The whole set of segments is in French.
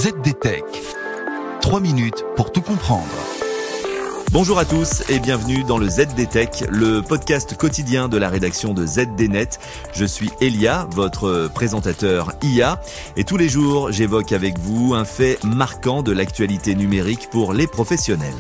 ZDTech. 3 minutes pour tout comprendre. Bonjour à tous et bienvenue dans le ZDTech, le podcast quotidien de la rédaction de ZDNet. Je suis Elia, votre présentateur IA, et tous les jours j'évoque avec vous un fait marquant de l'actualité numérique pour les professionnels.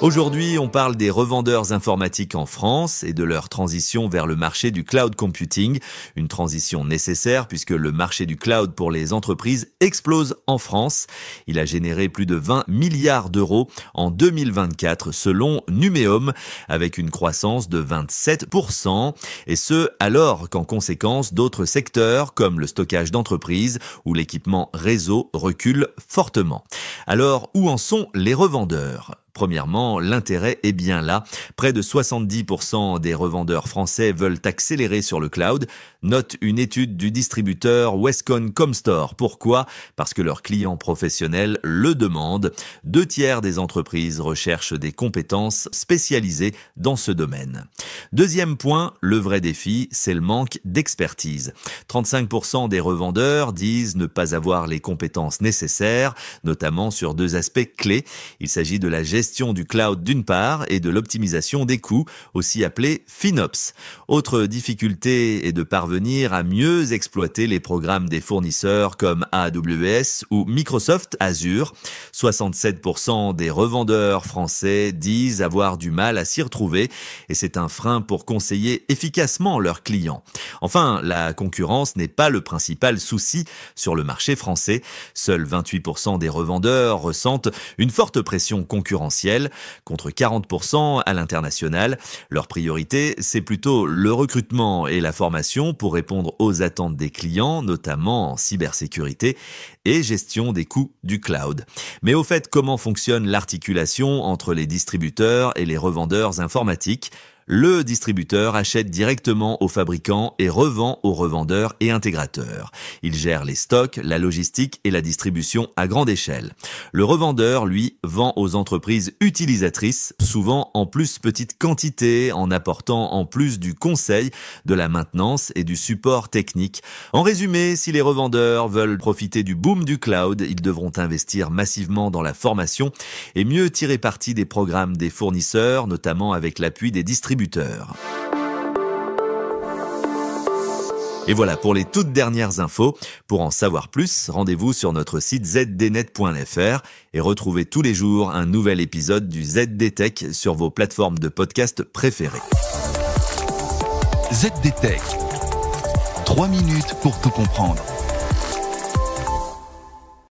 Aujourd'hui, on parle des revendeurs informatiques en France et de leur transition vers le marché du cloud computing. Une transition nécessaire puisque le marché du cloud pour les entreprises explose en France. Il a généré plus de 20 milliards d'euros en 2024 selon Numéum, avec une croissance de 27%. Et ce, alors qu'en conséquence, d'autres secteurs comme le stockage d'entreprise ou l'équipement réseau reculent fortement. Alors, où en sont les revendeurs ? Premièrement, l'intérêt est bien là. Près de 70% des revendeurs français veulent accélérer sur le cloud, note une étude du distributeur Westcon Comstore. Pourquoi ? Parce que leurs clients professionnels le demandent. 2/3 des entreprises recherchent des compétences spécialisées dans ce domaine. Deuxième point, le vrai défi, c'est le manque d'expertise. 35% des revendeurs disent ne pas avoir les compétences nécessaires, notamment sur 2 aspects clés. Il s'agit de la gestion du cloud d'une part et de l'optimisation des coûts, aussi appelée FinOps. Autre difficulté est de parvenir à mieux exploiter les programmes des fournisseurs comme AWS ou Microsoft Azure. 67% des revendeurs français disent avoir du mal à s'y retrouver et c'est un frein pour conseiller efficacement leurs clients. Enfin, la concurrence n'est pas le principal souci sur le marché français. Seuls 28% des revendeurs ressentent une forte pression concurrentielle contre 40% à l'international. Leur priorité, c'est plutôt le recrutement et la formation pour répondre aux attentes des clients, notamment en cybersécurité et gestion des coûts du cloud. Mais au fait, comment fonctionne l'articulation entre les distributeurs et les revendeurs informatiques ? Le distributeur achète directement aux fabricants et revend aux revendeurs et intégrateurs. Il gère les stocks, la logistique et la distribution à grande échelle. Le revendeur, lui, vend aux entreprises utilisatrices, souvent en plus petite quantité, en apportant en plus du conseil, de la maintenance et du support technique. En résumé, si les revendeurs veulent profiter du boom du cloud, ils devront investir massivement dans la formation et mieux tirer parti des programmes des fournisseurs, notamment avec l'appui des distributeurs. Et voilà pour les toutes dernières infos. Pour en savoir plus, rendez-vous sur notre site zdnet.fr et retrouvez tous les jours un nouvel épisode du ZDTech sur vos plateformes de podcast préférées. ZDTech. 3 minutes pour tout comprendre.